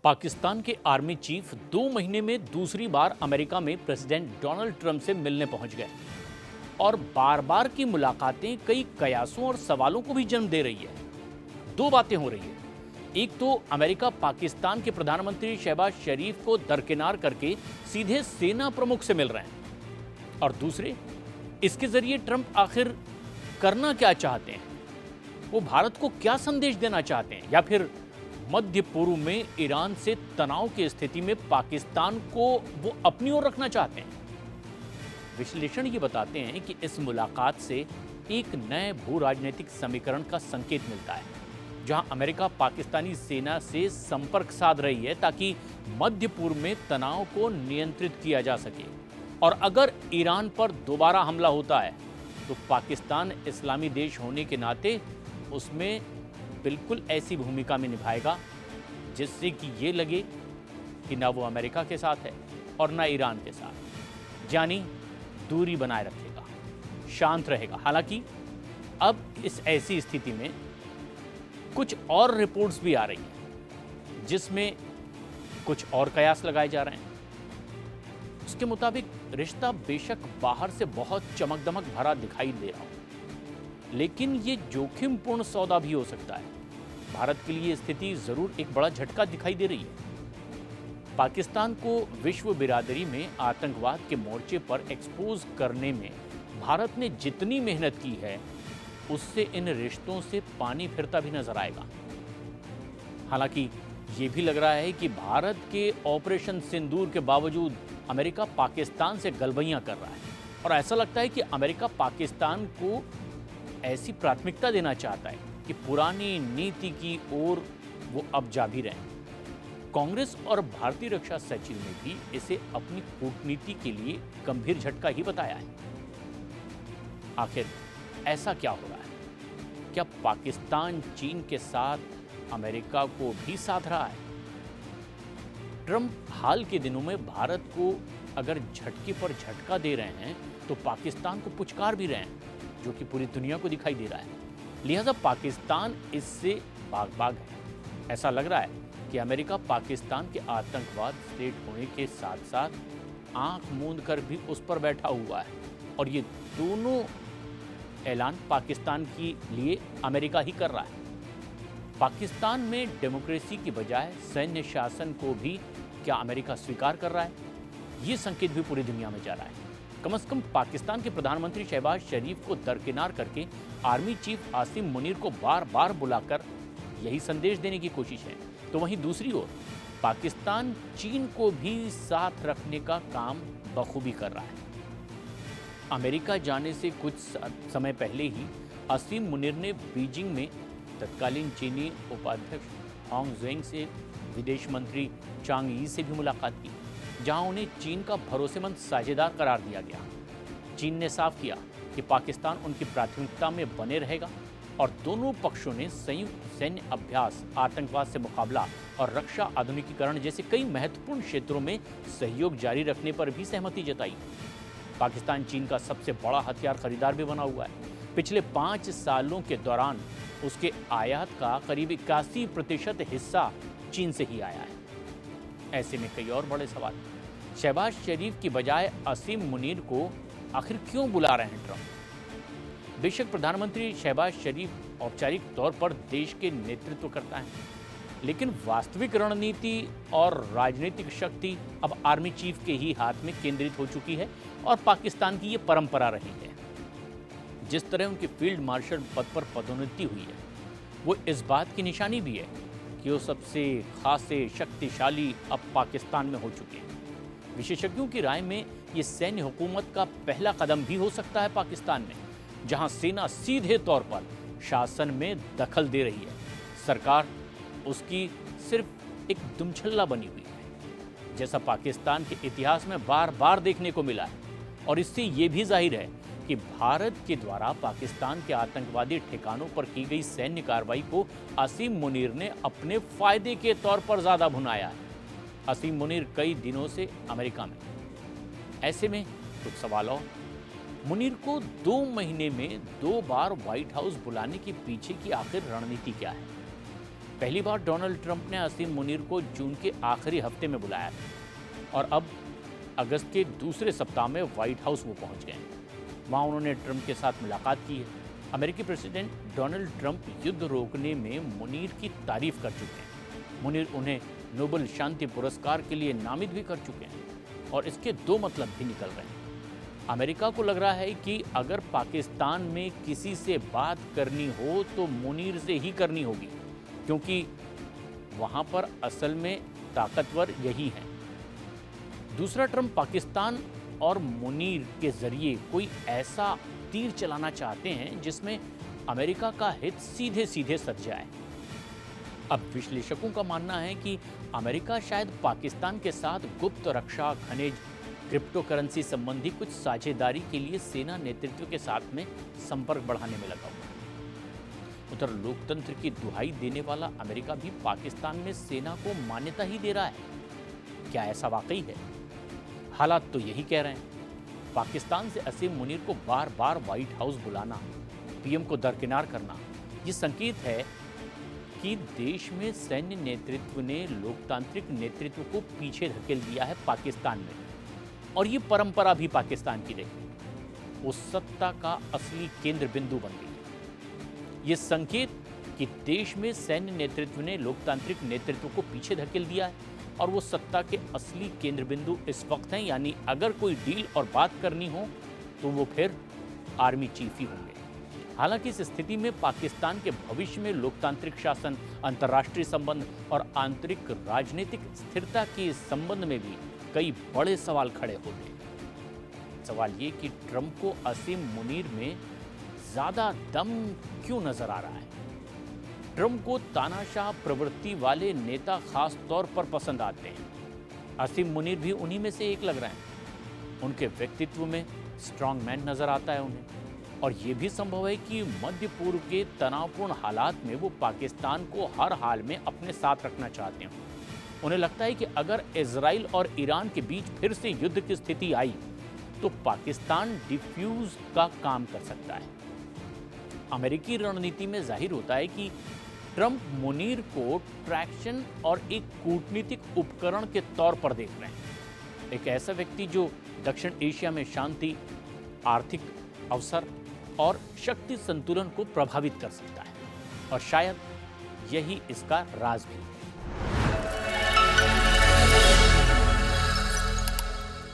पाकिस्तान के army chief 2 महीने में दूसरी बार अमेरिका में प्रेसिडेंट डोनाल्ड ट्रंप से मिलने पहुंच गए और बार बार की मुलाकातें कई कयासों और सवालों को भी जन्म दे रही है। दो बातें हो रही है। एक तो अमेरिका पाकिस्तान के प्रधानमंत्री शहबाज शरीफ को दरकिनार करके सीधे सेना प्रमुख से मिल रहे हैं, और दूसरे, इसके जरिए ट्रंप आखिर करना क्या चाहते हैं, वो भारत को क्या संदेश देना चाहते हैं, या फिर मध्य पूर्व में ईरान से तनाव की स्थिति में पाकिस्तान को वो अपनी ओर रखना चाहते हैं। विश्लेषण ये बताते हैं कि इस मुलाकात से एक नए भू राजनीतिक समीकरण का संकेत मिलता है, जहां अमेरिका पाकिस्तानी सेना से संपर्क साध रही है ताकि मध्य पूर्व में तनाव को नियंत्रित किया जा सके। और अगर ईरान पर दोबारा हमला होता है तो पाकिस्तान इस्लामी देश होने के नाते उसमें बिल्कुल ऐसी भूमिका में निभाएगा जिससे कि ये लगे कि ना वो अमेरिका के साथ है और ना ईरान के साथ, यानी दूरी बनाए रखेगा, शांत रहेगा। हालांकि अब इस ऐसी स्थिति में कुछ और रिपोर्ट्स भी आ रही हैं जिसमें कुछ और कयास लगाए जा रहे हैं। उसके मुताबिक रिश्ता बेशक बाहर से बहुत चमक दमक भरा दिखाई दे रहा हो, लेकिन ये जोखिमपूर्ण सौदा भी हो सकता है। भारत के लिए स्थिति जरूर एक बड़ा झटका दिखाई दे रही है। पाकिस्तान को विश्व बिरादरी में आतंकवाद के मोर्चे पर एक्सपोज करने में भारत ने जितनी मेहनत की है, उससे इन रिश्तों से पानी फिरता भी नजर आएगा। हालांकि ये भी लग रहा है कि भारत के ऑपरेशन सिंदूर के बावजूद अमेरिका पाकिस्तान से गलबैयां कर रहा है, और ऐसा लगता है कि अमेरिका पाकिस्तान को ऐसी प्राथमिकता देना चाहता है कि पुरानी नीति की ओर वो अब जा भी रहे हैं। कांग्रेस और भारतीय रक्षा सचिव ने भी इसे अपनी कूटनीति के लिए गंभीर झटका ही बताया है। आखिर ऐसा क्या हो रहा है? क्या पाकिस्तान चीन के साथ अमेरिका को भी साध रहा है? ट्रंप हाल के दिनों में भारत को अगर झटके पर झटका दे रहे हैं तो पाकिस्तान को पुचकार भी रहे हैं, जो कि पूरी दुनिया को दिखाई दे रहा है। लिहाजा पाकिस्तान इससे बाग बाग है। ऐसा लग रहा है कि अमेरिका पाकिस्तान के आतंकवाद स्टेट होने के साथ साथ आंख मूंद कर भी उस पर बैठा हुआ है, और ये दोनों ऐलान पाकिस्तान के लिए अमेरिका ही कर रहा है। पाकिस्तान में डेमोक्रेसी की बजाय सैन्य शासन को भी क्या अमेरिका स्वीकार कर रहा है? ये संकेत भी पूरी दुनिया में जा रहा है। कम से कम पाकिस्तान के प्रधानमंत्री शहबाज शरीफ को दरकिनार करके आर्मी चीफ आसिम मुनीर को बार बार बुलाकर यही संदेश देने की कोशिश है। तो वहीं दूसरी ओर पाकिस्तान चीन को भी साथ रखने का काम बखूबी कर रहा है। अमेरिका जाने से कुछ समय पहले ही आसिम मुनीर ने बीजिंग में तत्कालीन चीनी उपाध्यक्ष हांग ज़ेंग से विदेश मंत्री चांग यी से भी मुलाकात की, जहां उन्हें चीन का भरोसेमंद साझेदार करार दिया गया। चीन ने साफ किया कि पाकिस्तान उनकी प्राथमिकता में बने रहेगा, और दोनों पक्षों ने संयुक्त सैन्य अभ्यास, आतंकवाद से मुकाबला और रक्षा आधुनिकीकरण जैसे कई महत्वपूर्ण क्षेत्रों में सहयोग जारी रखने पर भी सहमति जताई। पाकिस्तान चीन का सबसे बड़ा हथियार खरीदार भी बना हुआ है। पिछले 5 सालों के दौरान उसके आयात का करीब 81% हिस्सा चीन से ही आया है। ऐसे में कई और बड़े सवाल। शहबाज शरीफ की बजाय आसिम मुनीर को आखिर क्यों बुला रहे हैं ट्रंप? बेशक प्रधानमंत्री शहबाज शरीफ औपचारिक तौर पर देश के नेतृत्व करता है, लेकिन वास्तविक रणनीति और राजनीतिक शक्ति अब आर्मी चीफ के ही हाथ में केंद्रित हो चुकी है, और पाकिस्तान की ये परंपरा रही है। जिस तरह उनकी फील्ड मार्शल पद पर पदोन्नति हुई है, वो इस बात की निशानी भी है कि वो सबसे खासे शक्तिशाली अब पाकिस्तान में हो चुके हैं। विशेषज्ञों की राय में ये सैन्य हुकूमत का पहला कदम भी हो सकता है पाकिस्तान में, जहां सेना सीधे तौर पर शासन में दखल दे रही है। सरकार उसकी सिर्फ एक दुमछल्ला बनी हुई है, जैसा पाकिस्तान के इतिहास में बार बार देखने को मिला है। और इससे ये भी जाहिर है कि भारत के द्वारा पाकिस्तान के आतंकवादी ठिकानों पर की गई सैन्य कार्रवाई को आसिम मुनीर ने अपने फायदे के तौर पर ज्यादा भुनाया है। आसिम मुनीर कई दिनों से अमेरिका में। ऐसे में कुछ सवाल और। मुनीर को 2 महीने में 2 बार व्हाइट हाउस बुलाने के पीछे की आखिर रणनीति क्या है? पहली बार डोनाल्ड ट्रंप ने असीम मुनीर को जून के आखिरी हफ्ते में बुलाया था और अब अगस्त के दूसरे सप्ताह में व्हाइट हाउस वो पहुंच गए हैं। वहां उन्होंने ट्रंप के साथ मुलाकात की है। अमेरिकी प्रेसिडेंट डोनाल्ड ट्रंप युद्ध रोकने में मुनीर की तारीफ कर चुके हैं। मुनीर उन्हें नोबेल शांति पुरस्कार के लिए नामित भी कर चुके हैं और इसके दो मतलब भी निकल रहे हैं। अमेरिका को लग रहा है कि अगर पाकिस्तान में किसी से बात करनी हो तो मुनीर से ही करनी होगी, क्योंकि वहां पर असल में ताकतवर यही हैं। दूसरा, ट्रंप पाकिस्तान और मुनीर के जरिए कोई ऐसा तीर चलाना चाहते हैं जिसमें अमेरिका का हित सीधे सीधे सध जाए। अब विश्लेषकों का मानना है कि अमेरिका शायद पाकिस्तान के साथ गुप्त रक्षा, खनिज, क्रिप्टो करेंसी संबंधी कुछ साझेदारी के लिए सेना नेतृत्व के साथ में संपर्क बढ़ाने में लगा हुआ है। उधर लोकतंत्र की दुहाई देने वाला अमेरिका भी पाकिस्तान में सेना को मान्यता ही दे रहा है। क्या ऐसा वाकई है? हालात तो यही कह रहे हैं। पाकिस्तान से असीम मुनीर को बार बार व्हाइट हाउस बुलाना, पीएम को दरकिनार करना, ये संकेत है कि देश में सैन्य नेतृत्व ने लोकतांत्रिक नेतृत्व को पीछे धकेल दिया है पाकिस्तान में, और ये परंपरा भी पाकिस्तान की रही। उस सत्ता का असली केंद्र बिंदु बन गई। ये संकेत कि देश में सैन्य नेतृत्व ने लोकतांत्रिक नेतृत्व को पीछे धकेल दिया है और वो सत्ता के असली केंद्र बिंदु इस वक्त हैं। यानी अगर कोई डील और बात करनी हो तो वो फिर आर्मी चीफ ही होंगे। हालांकि इस स्थिति में पाकिस्तान के भविष्य में लोकतांत्रिक शासन, अंतर्राष्ट्रीय संबंध और आंतरिक राजनीतिक स्थिरता के संबंध में भी कई बड़े सवाल खड़े होते हैं। सवाल ये कि ट्रंप को असीम मुनीर में ज्यादा दम क्यों नजर आ रहा है? ट्रंप को तानाशाह प्रवृत्ति वाले नेता खास तौर पर पसंद आते हैं। असीम मुनीर भी उन्हीं में से एक लग रहे हैं। उनके व्यक्तित्व में स्ट्रांग मैन नजर आता है उन्हें, और ये भी संभव है कि मध्य पूर्व के तनावपूर्ण हालात में वो पाकिस्तान को हर हाल में अपने साथ रखना चाहते हैं। उन्हें लगता है कि अगर इजराइल और ईरान के बीच फिर से युद्ध की स्थिति आई तो पाकिस्तान डिफ्यूज का काम कर सकता है। अमेरिकी रणनीति में जाहिर होता है कि ट्रंप मुनीर को ट्रैक्शन और एक कूटनीतिक उपकरण के तौर पर देख रहे हैं। एक ऐसा व्यक्ति जो दक्षिण एशिया में शांति, आर्थिक अवसर और शक्ति संतुलन को प्रभावित कर सकता है, और शायद यही इसका राज भी है।